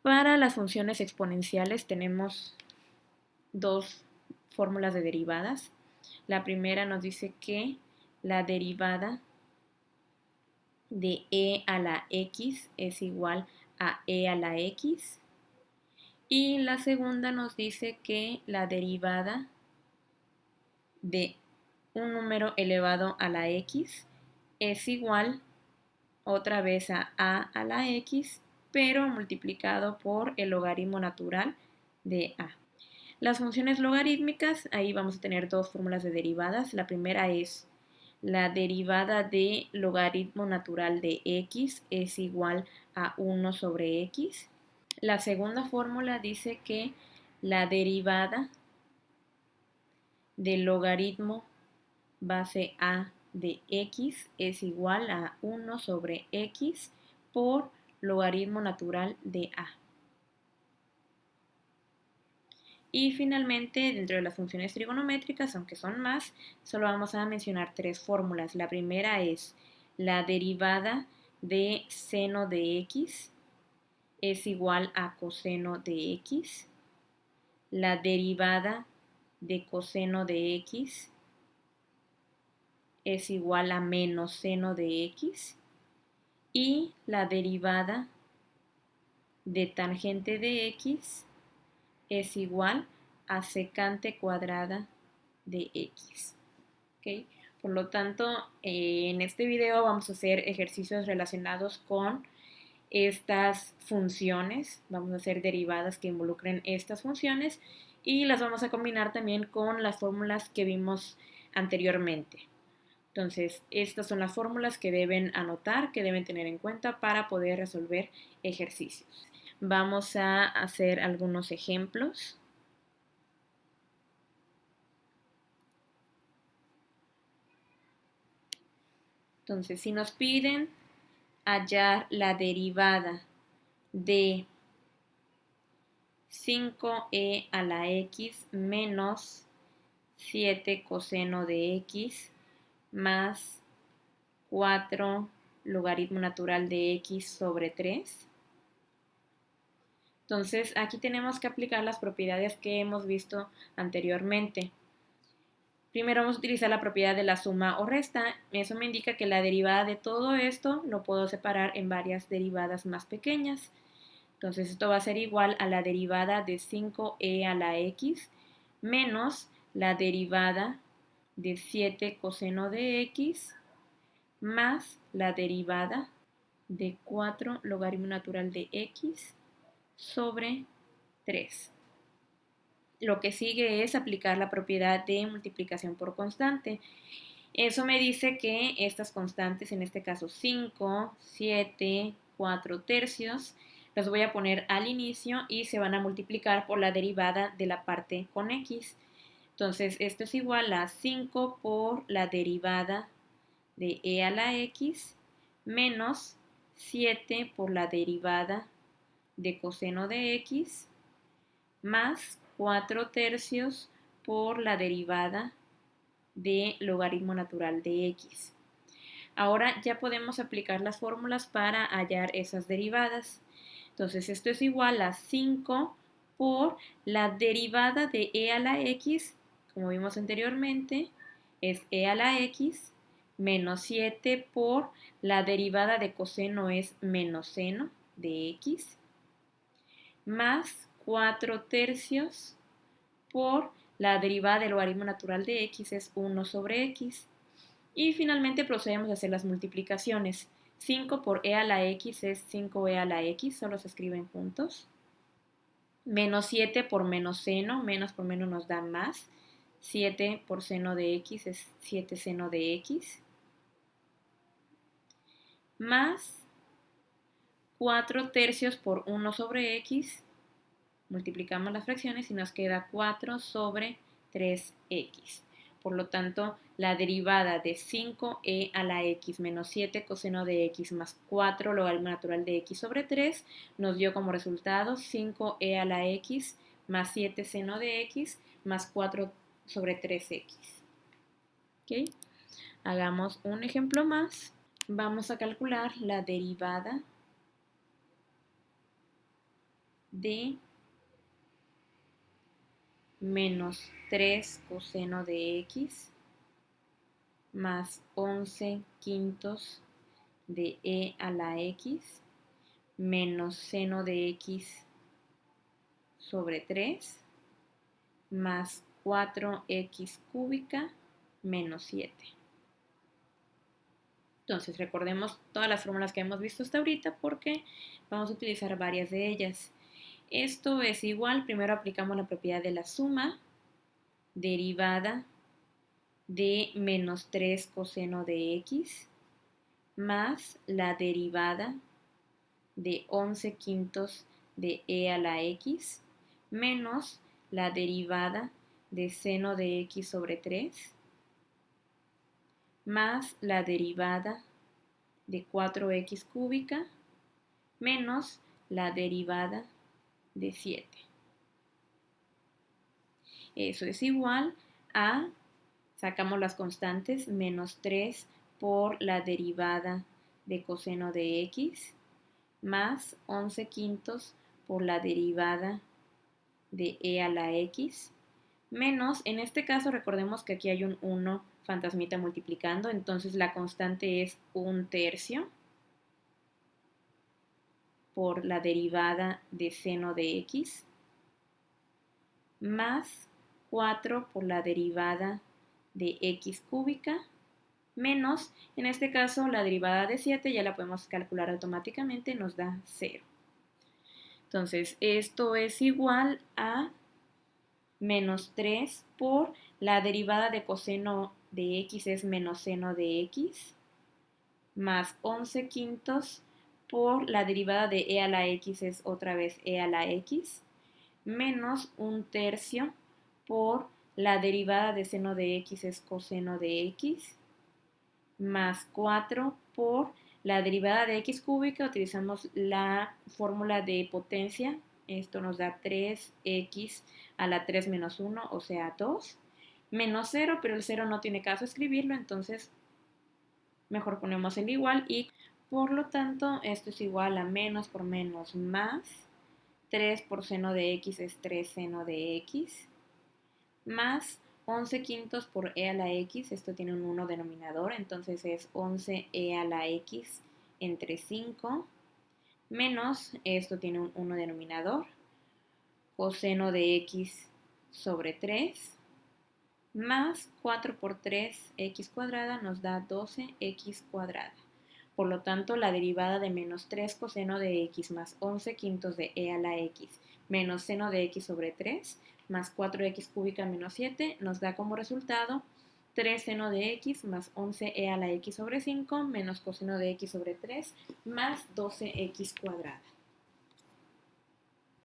Para las funciones exponenciales tenemos dos fórmulas de derivadas. La primera nos dice que la derivada de e a la x es igual a e a la x. Y la segunda nos dice que la derivada de un número elevado a la x es igual otra vez a la x, pero multiplicado por el logaritmo natural de a. Las funciones logarítmicas, ahí vamos a tener dos fórmulas de derivadas. La primera es la derivada de logaritmo natural de x es igual a 1 sobre x. La segunda fórmula dice que la derivada del logaritmo base a de x es igual a 1 sobre x por logaritmo natural de a. Y finalmente, dentro de las funciones trigonométricas, aunque son más, solo vamos a mencionar tres fórmulas. La primera es la derivada de seno de x es igual a coseno de x. La derivada de coseno de x es igual a menos seno de x. Y la derivada de tangente de x es igual a secante cuadrada de x. ¿Okay? Por lo tanto, en este video vamos a hacer ejercicios relacionados con estas funciones. Vamos a hacer derivadas que involucren estas funciones y las vamos a combinar también con las fórmulas que vimos anteriormente. Entonces, estas son las fórmulas que deben anotar, que deben tener en cuenta para poder resolver ejercicios. Vamos a hacer algunos ejemplos. Entonces, si nos piden hallar la derivada de 5e a la x menos 7 coseno de x más 4 logaritmo natural de x sobre 3. Entonces, aquí tenemos que aplicar las propiedades que hemos visto anteriormente. Primero vamos a utilizar la propiedad de la suma o resta. Eso me indica que la derivada de todo esto lo puedo separar en varias derivadas más pequeñas. Entonces, esto va a ser igual a la derivada de 5e a la x menos la derivada de 7 coseno de x más la derivada de 4 logaritmo natural de x sobre 3. Lo que sigue es aplicar la propiedad de multiplicación por constante. Eso me dice que estas constantes, en este caso 5, 7, 4 tercios, las voy a poner al inicio y se van a multiplicar por la derivada de la parte con x. Entonces, esto es igual a 5 por la derivada de e a la x menos 7 por la derivada de coseno de x más 4 tercios por la derivada de logaritmo natural de x. Ahora ya podemos aplicar las fórmulas para hallar esas derivadas. Entonces esto es igual a 5 por la derivada de e a la x, como vimos anteriormente, es e a la x menos 7 por la derivada de coseno es menos seno de x más 4 tercios por la derivada del logaritmo natural de x es 1 sobre x. Y finalmente procedemos a hacer las multiplicaciones. 5 por e a la x es 5e a la x, solo se escriben juntos. Menos 7 por menos seno, menos por menos nos da más. 7 por seno de x es 7 seno de x. Más 4 tercios por 1 sobre x. Multiplicamos las fracciones y nos queda 4 sobre 3x. Por lo tanto, la derivada de 5e a la x menos 7 coseno de x más 4 logaritmo natural de x sobre 3 nos dio como resultado 5e a la x más 7 seno de x más 4 sobre 3x. ¿Okay? Hagamos un ejemplo más. Vamos a calcular la derivada de menos 3 coseno de x más 11 quintos de e a la x menos seno de x sobre 3 más 4x cúbica menos 7. Entonces recordemos todas las fórmulas que hemos visto hasta ahorita porque vamos a utilizar varias de ellas. Esto es igual, primero aplicamos la propiedad de la suma, derivada de menos 3 coseno de x más la derivada de 11 quintos de e a la x menos la derivada de seno de x sobre 3 más la derivada de 4x cúbica menos la derivada de 7. Eso es igual a, sacamos las constantes, menos 3 por la derivada de coseno de x más 11 quintos por la derivada de e a la x menos, en este caso recordemos que aquí hay un 1 fantasmita multiplicando, entonces la constante es 1/3 por la derivada de seno de x más 4 por la derivada de x cúbica menos, en este caso la derivada de 7 ya la podemos calcular automáticamente, nos da 0. Entonces esto es igual a menos 3 por la derivada de coseno de x es menos seno de x más 11 quintos por la derivada de e a la x es otra vez e a la x menos 1/3 por la derivada de seno de x es coseno de x más 4 por la derivada de x cúbica, utilizamos la fórmula de potencia, esto nos da 3x a la 3 menos 1, o sea 2, menos 0, pero el 0 no tiene caso escribirlo, entonces mejor ponemos el igual y por lo tanto esto es igual a menos por menos más, 3 por seno de x es 3 seno de x, más 11 quintos por e a la x, esto tiene un 1 denominador, entonces es 11e a la x entre 5, menos, esto tiene un 1 denominador, coseno de x sobre 3, más 4 por 3, x cuadrada nos da 12x cuadrada. Por lo tanto, la derivada de menos 3 coseno de x más 11 quintos de e a la x menos seno de x sobre 3 más 4x cúbica menos 7 nos da como resultado 3 seno de x más 11e a la x sobre 5 menos coseno de x sobre 3 más 12x cuadrada.